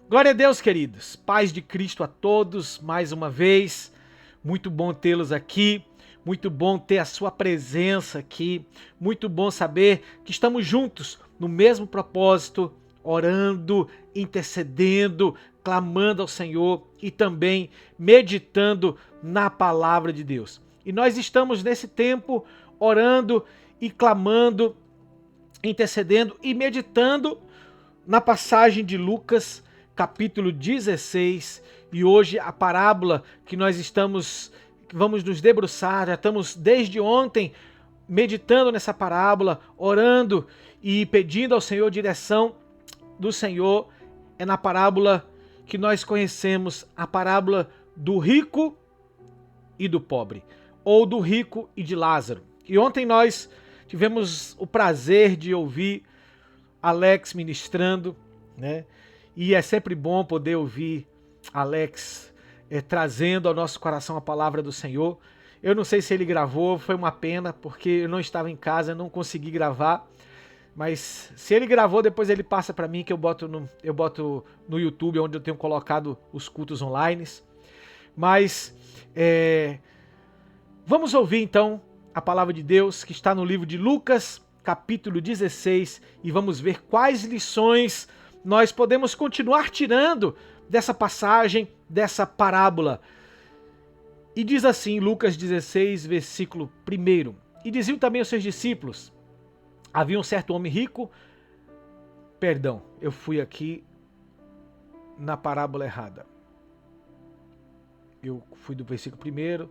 Glória a Deus, queridos. Paz de Cristo a todos, mais uma vez. Muito bom tê-los aqui. Muito bom ter a sua presença aqui. Muito bom saber que estamos juntos no mesmo propósito, orando, intercedendo, clamando ao Senhor e também meditando na palavra de Deus. E nós estamos nesse tempo orando e clamando, intercedendo e meditando na passagem de Lucas, capítulo 16, e hoje a parábola que vamos nos debruçar, já estamos desde ontem meditando nessa parábola, orando e pedindo ao Senhor direção do Senhor, é na parábola que nós conhecemos, a parábola do rico e do pobre, ou do rico e de Lázaro. E ontem nós tivemos o prazer de ouvir Alex ministrando, né? E é sempre bom poder ouvir Alex trazendo ao nosso coração a palavra do Senhor. Eu não sei se ele gravou, foi uma pena, porque eu não estava em casa, não consegui gravar. Mas se ele gravou, depois ele passa para mim, que eu boto no YouTube, onde eu tenho colocado os cultos online. Mas vamos ouvir então a palavra de Deus que está no livro de Lucas, capítulo 16, e vamos ver quais lições nós podemos continuar tirando dessa passagem, dessa parábola. E diz assim, Lucas 16, versículo 1. E diziam também os seus discípulos: havia um certo homem rico. Perdão, eu fui aqui na parábola errada. Eu fui do versículo 1.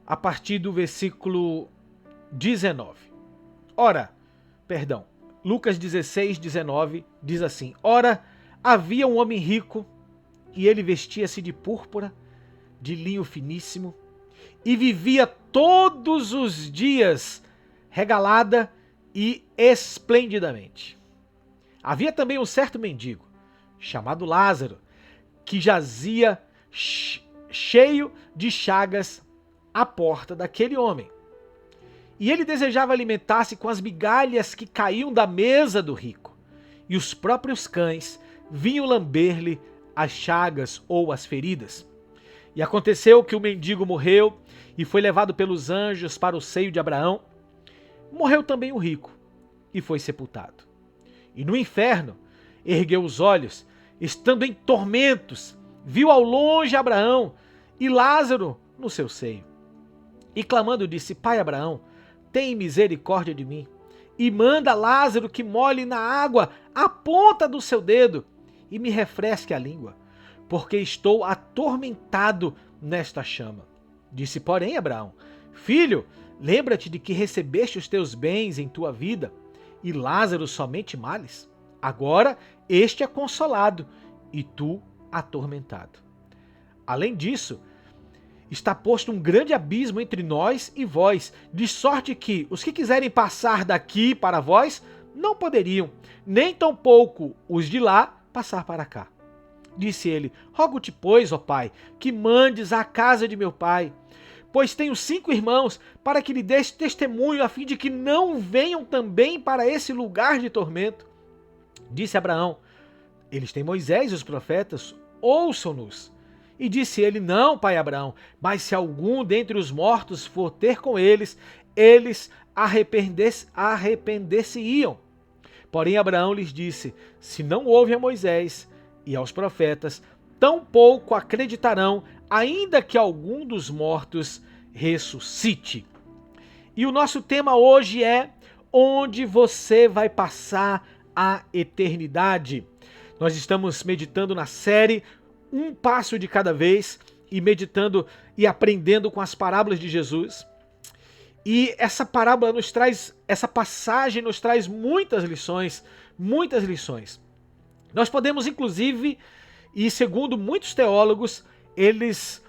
A partir do versículo 19. Lucas 16, 19 diz assim: ora, havia um homem rico, e ele vestia-se de púrpura, de linho finíssimo, e vivia todos os dias regalada e esplendidamente. Havia também um certo mendigo, chamado Lázaro, que jazia cheio de chagas à porta daquele homem. E ele desejava alimentar-se com as migalhas que caíam da mesa do rico, e os próprios cães vinham lamber-lhe as chagas ou as feridas. E aconteceu que o mendigo morreu e foi levado pelos anjos para o seio de Abraão. Morreu também o rico e foi sepultado. E no inferno ergueu os olhos, estando em tormentos, viu ao longe Abraão e Lázaro no seu seio. E clamando disse: Pai Abraão, tem misericórdia de mim, e manda Lázaro que molhe na água a ponta do seu dedo e me refresque a língua, porque estou atormentado nesta chama. Disse, porém, Abraão: Filho, lembra-te de que recebeste os teus bens em tua vida, e Lázaro somente males. Agora este é consolado, e tu atormentado. Além disso, está posto um grande abismo entre nós e vós, de sorte que os que quiserem passar daqui para vós, não poderiam, nem tampouco os de lá passar para cá. Disse ele: rogo-te, pois, ó pai, que mandes à casa de meu pai, pois tenho 5 irmãos, para que lhe dês testemunho, a fim de que não venham também para esse lugar de tormento. Disse Abraão: eles têm Moisés e os profetas, ouçam-nos. E disse ele: não, pai Abraão, mas se algum dentre os mortos for ter com eles, eles arrepender-se-iam. Porém Abraão lhes disse: se não ouvem a Moisés e aos profetas, tampouco acreditarão, ainda que algum dos mortos ressuscite. E o nosso tema hoje é: onde você vai passar a eternidade? Nós estamos meditando na série Um Passo de Cada Vez, e meditando e aprendendo com as parábolas de Jesus. E essa parábola essa passagem nos traz muitas lições, muitas lições. Nós podemos, inclusive, e segundo muitos teólogos, eles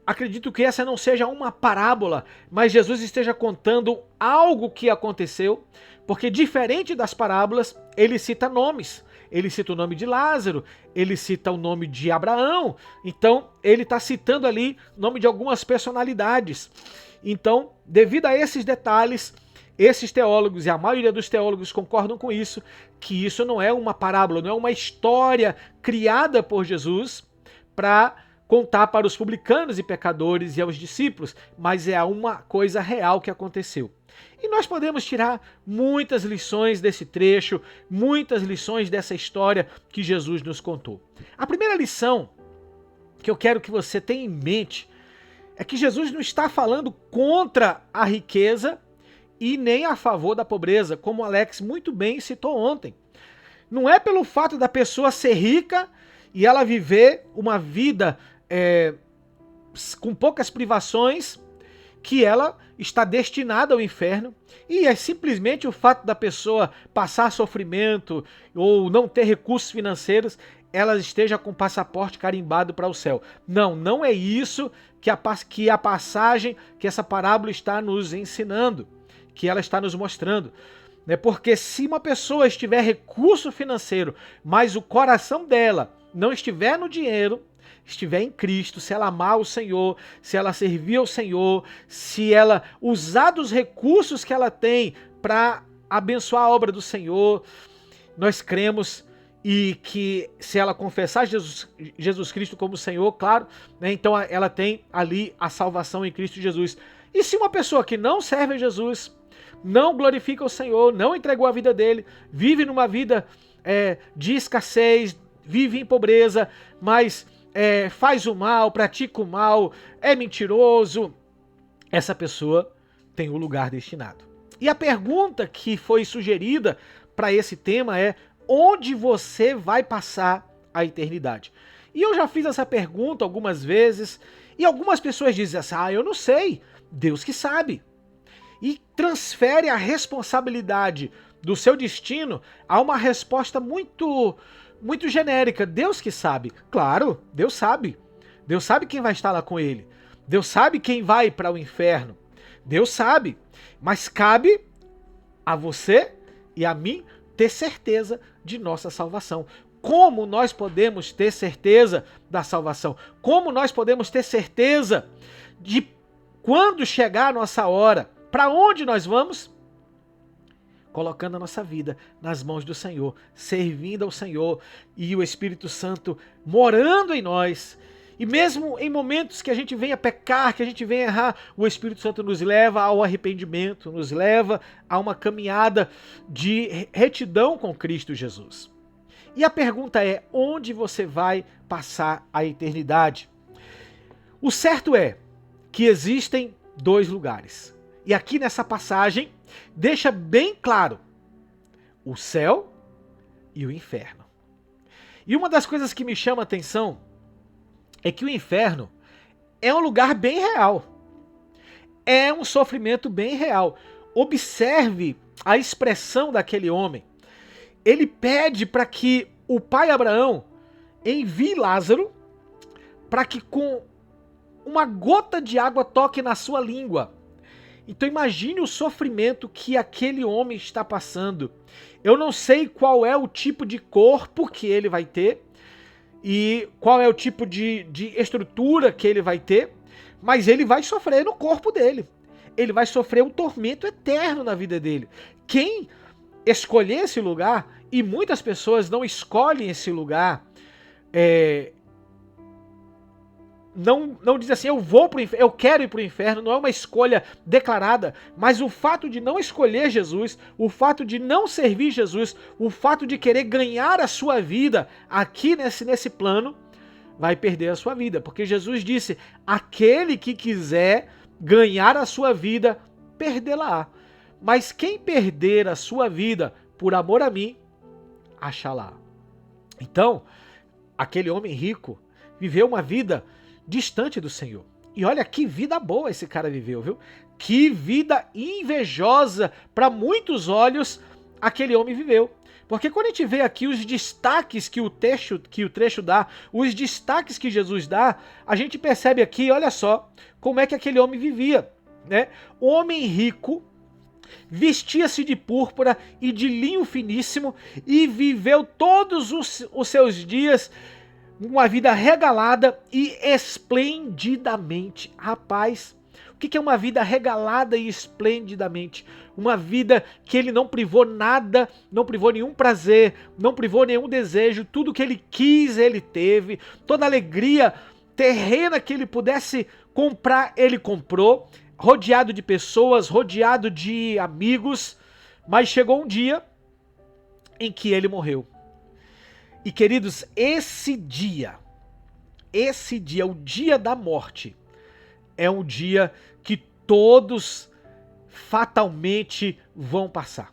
acreditam que essa não seja uma parábola, mas Jesus esteja contando algo que aconteceu, porque diferente das parábolas, ele cita nomes. Ele cita o nome de Lázaro, ele cita o nome de Abraão, então ele está citando ali o nome de algumas personalidades. Então, devido a esses detalhes, esses teólogos, e a maioria dos teólogos concordam com isso, que isso não é uma parábola, não é uma história criada por Jesus para contar para os publicanos e pecadores e aos discípulos, mas é uma coisa real que aconteceu. E nós podemos tirar muitas lições desse trecho, muitas lições dessa história que Jesus nos contou. A primeira lição que eu quero que você tenha em mente é que Jesus não está falando contra a riqueza e nem a favor da pobreza, como o Alex muito bem citou ontem. Não é pelo fato da pessoa ser rica e ela viver uma vida com poucas privações que ela está destinada ao inferno, e é simplesmente o fato da pessoa passar sofrimento ou não ter recursos financeiros, ela esteja com o passaporte carimbado para o céu. Não, não é isso que a passagem, que essa parábola está nos ensinando, que ela está nos mostrando. Porque se uma pessoa estiver recurso financeiro, mas o coração dela não estiver no dinheiro, estiver em Cristo, se ela amar o Senhor, se ela servir ao Senhor, se ela usar dos recursos que ela tem para abençoar a obra do Senhor, nós cremos e que se ela confessar Jesus Cristo como Senhor, claro, então ela tem ali a salvação em Cristo Jesus. E se uma pessoa que não serve a Jesus, não glorifica o Senhor, não entregou a vida dele, vive numa vida de escassez, vive em pobreza, mas faz o mal, pratica o mal, é mentiroso, essa pessoa tem o lugar destinado. E a pergunta que foi sugerida para esse tema é: onde você vai passar a eternidade? E eu já fiz essa pergunta algumas vezes, e algumas pessoas dizem assim: eu não sei, Deus que sabe. E transfere a responsabilidade do seu destino a uma resposta muito genérica. Deus que sabe. Claro, Deus sabe. Deus sabe quem vai estar lá com ele. Deus sabe quem vai para o inferno. Deus sabe. Mas cabe a você e a mim ter certeza de nossa salvação. Como nós podemos ter certeza da salvação? Como nós podemos ter certeza de quando chegar a nossa hora? Para onde nós vamos? Colocando a nossa vida nas mãos do Senhor, servindo ao Senhor e o Espírito Santo morando em nós. E mesmo em momentos que a gente venha pecar, que a gente venha errar, o Espírito Santo nos leva ao arrependimento, nos leva a uma caminhada de retidão com Cristo Jesus. E a pergunta é: onde você vai passar a eternidade? O certo é que existem dois lugares. E aqui nessa passagem deixa bem claro o céu e o inferno. E uma das coisas que me chama a atenção é que o inferno é um lugar bem real. É um sofrimento bem real. Observe a expressão daquele homem. Ele pede para que o pai Abraão envie Lázaro para que com uma gota de água toque na sua língua. Então imagine o sofrimento que aquele homem está passando. Eu não sei qual é o tipo de corpo que ele vai ter e qual é o tipo de estrutura que ele vai ter, mas ele vai sofrer no corpo dele. Ele vai sofrer um tormento eterno na vida dele. Quem escolher esse lugar, e muitas pessoas não escolhem esse lugar, não diz assim: eu vou pro inferno, eu quero ir para o inferno, não é uma escolha declarada, mas o fato de não escolher Jesus, o fato de não servir Jesus, o fato de querer ganhar a sua vida aqui nesse plano, vai perder a sua vida, porque Jesus disse: aquele que quiser ganhar a sua vida, perdê-la. Mas quem perder a sua vida por amor a mim, achá-la. Então, aquele homem rico viveu uma vida distante do Senhor. E olha que vida boa esse cara viveu, viu? Que vida invejosa para muitos olhos aquele homem viveu. Porque quando a gente vê aqui os destaques que o trecho dá, os destaques que Jesus dá, a gente percebe aqui, olha só, como é que aquele homem vivia, né? O homem rico vestia-se de púrpura e de linho finíssimo e viveu todos os seus dias uma vida regalada e esplendidamente. Rapaz, O que é uma vida regalada e esplendidamente? Uma vida que ele não privou nada, não privou nenhum prazer, não privou nenhum desejo, tudo que ele quis ele teve, toda alegria terrena que ele pudesse comprar, ele comprou, rodeado de pessoas, rodeado de amigos, mas chegou um dia em que ele morreu. E queridos, esse dia, o dia da morte, é um dia que todos fatalmente vão passar.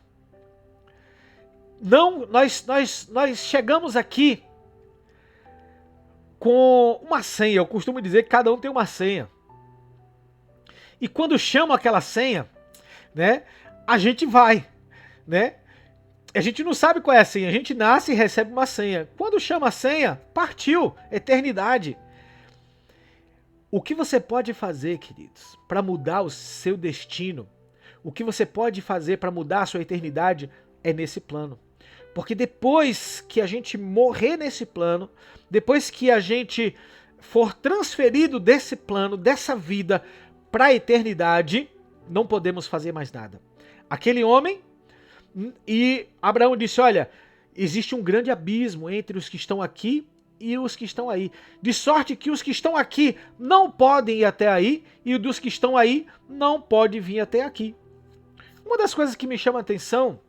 Não, nós chegamos aqui com uma senha. Eu costumo dizer que cada um tem uma senha. E quando chamam aquela senha, né, a gente vai, né? A gente não sabe qual é a senha, a gente nasce e recebe uma senha. Quando chama a senha, partiu, eternidade. O que você pode fazer, queridos, para mudar o seu destino, o que você pode fazer para mudar a sua eternidade é nesse plano. Porque depois que a gente morrer nesse plano, depois que a gente for transferido desse plano, dessa vida, para a eternidade, não podemos fazer mais nada. Aquele homem, e Abraão disse, olha, existe um grande abismo entre os que estão aqui e os que estão aí. De sorte que os que estão aqui não podem ir até aí, e os dos que estão aí não podem vir até aqui. Uma das coisas que me chama a atenção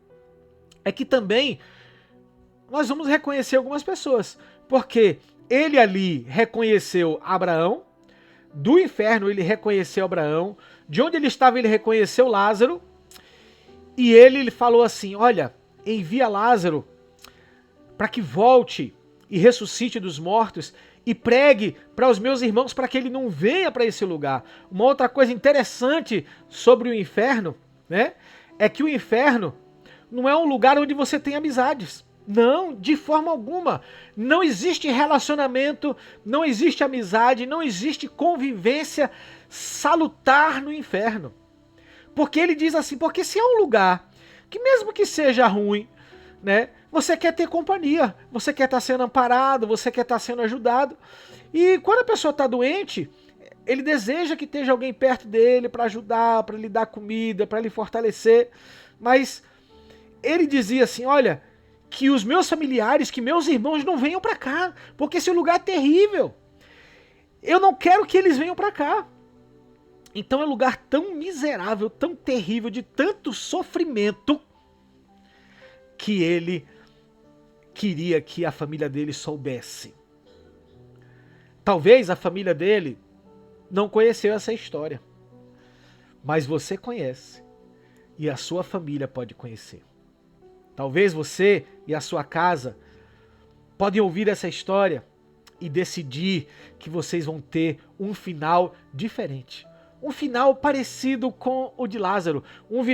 é que também nós vamos reconhecer algumas pessoas. Porque ele ali reconheceu Abraão, do inferno ele reconheceu Abraão, de onde ele estava ele reconheceu Lázaro, e ele falou assim, olha, envia Lázaro para que volte e ressuscite dos mortos e pregue para os meus irmãos para que ele não venha para esse lugar. Uma outra coisa interessante sobre o inferno, né, é que o inferno não é um lugar onde você tem amizades. Não, de forma alguma. Não existe relacionamento, não existe amizade, não existe convivência salutar no inferno. Porque ele diz assim, porque se é um lugar que mesmo que seja ruim, né, você quer ter companhia, você quer estar sendo amparado, você quer estar sendo ajudado. E quando a pessoa está doente, ele deseja que esteja alguém perto dele para ajudar, para lhe dar comida, para lhe fortalecer. Mas ele dizia assim, olha, que os meus familiares, que meus irmãos não venham para cá, porque esse lugar é terrível. Eu não quero que eles venham para cá. Então é um lugar tão miserável, tão terrível, de tanto sofrimento, que ele queria que a família dele soubesse. Talvez a família dele não conheceu essa história, mas você conhece e a sua família pode conhecer. Talvez você e a sua casa podem ouvir essa história e decidir que vocês vão ter um final diferente. Um final parecido com o de Lázaro. Um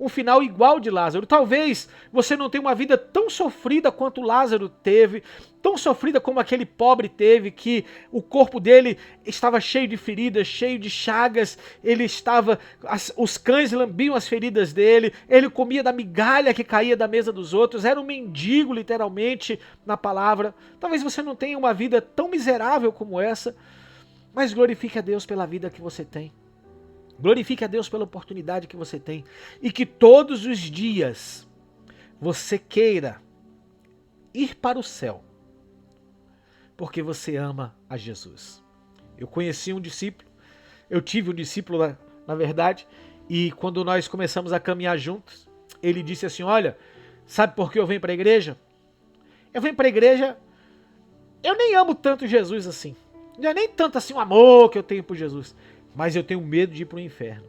final igual de Lázaro. Talvez você não tenha uma vida tão sofrida quanto Lázaro teve, tão sofrida como aquele pobre teve, que o corpo dele estava cheio de feridas, cheio de chagas, os cães lambiam as feridas dele, ele comia da migalha que caía da mesa dos outros, era um mendigo literalmente na palavra. Talvez você não tenha uma vida tão miserável como essa, mas glorifique a Deus pela vida que você tem. Glorifique a Deus pela oportunidade que você tem. E que todos os dias você queira ir para o céu, porque você ama a Jesus. Eu conheci um discípulo, eu tive um discípulo na verdade, e quando nós começamos a caminhar juntos, ele disse assim, olha, sabe por que eu venho para a igreja? Eu venho para a igreja, eu nem amo tanto Jesus assim. Não é nem tanto assim o amor que eu tenho por Jesus, mas eu tenho medo de ir para o inferno.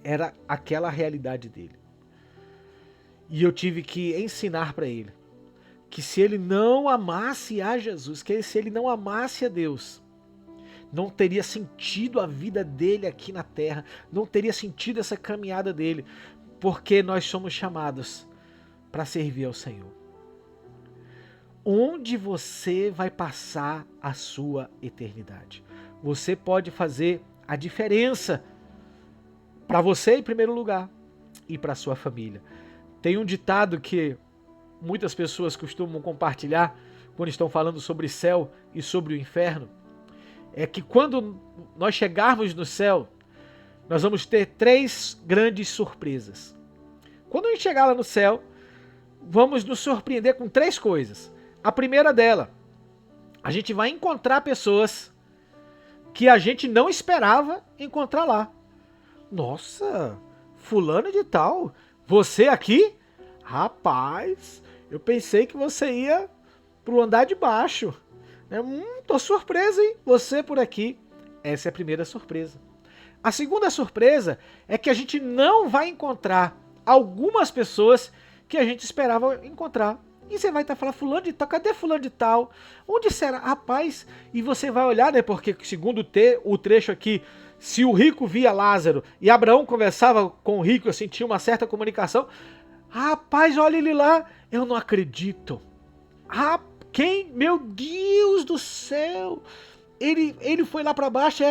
Era aquela a realidade dele. E eu tive que ensinar para ele que se ele não amasse a Jesus, que se ele não amasse a Deus, não teria sentido a vida dele aqui na terra, não teria sentido essa caminhada dele, porque nós somos chamados para servir ao Senhor. Onde você vai passar a sua eternidade? Você pode fazer a diferença para você em primeiro lugar e para sua família. Tem um ditado que muitas pessoas costumam compartilhar quando estão falando sobre céu e sobre o inferno, é que quando nós chegarmos no céu, nós vamos ter 3 grandes surpresas. Quando a gente chegar lá no céu, vamos nos surpreender com 3 coisas. A primeira dela, a gente vai encontrar pessoas que a gente não esperava encontrar lá. Nossa, fulano de tal, você aqui? Rapaz, eu pensei que você ia pro andar de baixo. Tô surpreso, hein? Você por aqui. Essa é a primeira surpresa. A segunda surpresa é que a gente não vai encontrar algumas pessoas que a gente esperava encontrar. E você vai estar falando, fulano de tal, cadê fulano de tal? Onde será? Rapaz, e você vai olhar, né? Porque segundo o trecho aqui, se o rico via Lázaro e Abraão conversava com o rico, assim, tinha uma certa comunicação. Rapaz, olha ele lá, eu não acredito. Quem? Meu Deus do céu! Ele foi lá para baixo,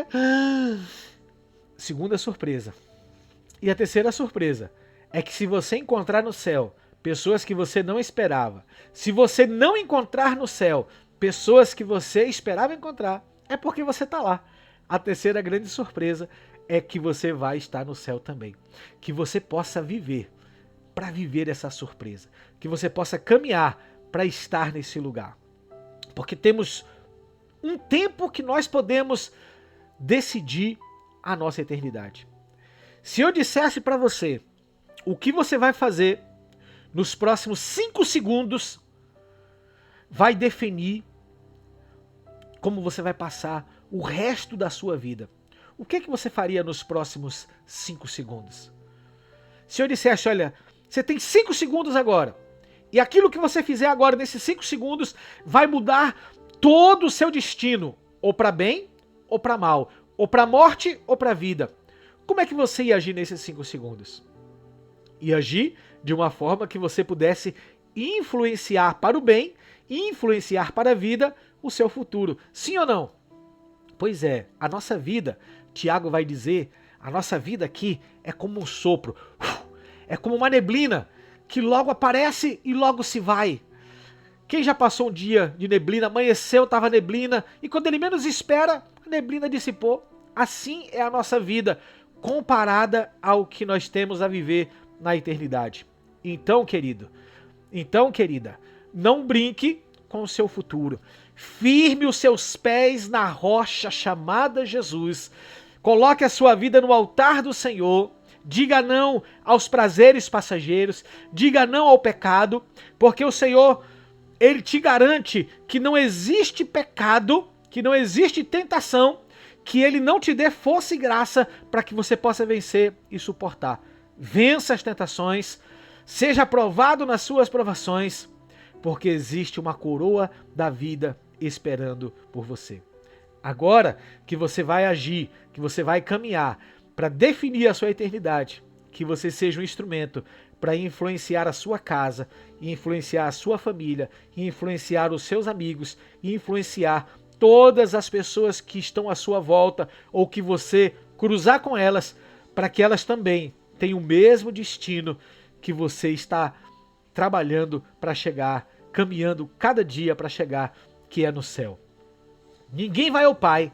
Segunda surpresa. E a terceira surpresa é que se você encontrar no céu pessoas que você não esperava, se você não encontrar no céu pessoas que você esperava encontrar, é porque você está lá. A terceira grande surpresa é que você vai estar no céu também. Que você possa viver para viver essa surpresa. Que você possa caminhar para estar nesse lugar. Porque temos um tempo que nós podemos decidir a nossa eternidade. Se eu dissesse para você o que você vai fazer nos próximos 5 segundos, vai definir como você vai passar o resto da sua vida. O que você faria nos próximos 5 segundos? Se eu dissesse, olha, você tem 5 segundos agora, e aquilo que você fizer agora nesses 5 segundos vai mudar todo o seu destino, ou para bem ou para mal, ou para morte ou para vida. Como é que você ia agir nesses 5 segundos? Ia agir de uma forma que você pudesse influenciar para o bem e influenciar para a vida o seu futuro. Sim ou não? Pois é, a nossa vida, Tiago vai dizer, a nossa vida aqui é como um sopro, é como uma neblina que logo aparece e logo se vai. Quem já passou um dia de neblina, amanheceu, estava neblina, e quando ele menos espera, a neblina dissipou. Assim é a nossa vida, comparada ao que nós temos a viver na eternidade. Então, querido, querida, não brinque com o seu futuro. Firme os seus pés na rocha chamada Jesus. Coloque a sua vida no altar do Senhor. Diga não aos prazeres passageiros. Diga não ao pecado, porque o Senhor, Ele te garante que não existe pecado, que não existe tentação, que Ele não te dê força e graça para que você possa vencer e suportar. Vença as tentações, seja aprovado nas suas provações, porque existe uma coroa da vida esperando por você. Agora que você vai agir, que você vai caminhar para definir a sua eternidade, que você seja um instrumento para influenciar a sua casa, influenciar a sua família, influenciar os seus amigos, influenciar todas as pessoas que estão à sua volta ou que você cruzar com elas, para que elas também tenham o mesmo destino que você está trabalhando para chegar, caminhando cada dia para chegar, que é no céu. Ninguém vai ao Pai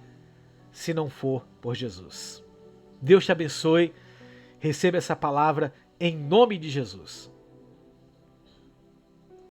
se não for por Jesus. Deus te abençoe. Receba essa palavra em nome de Jesus.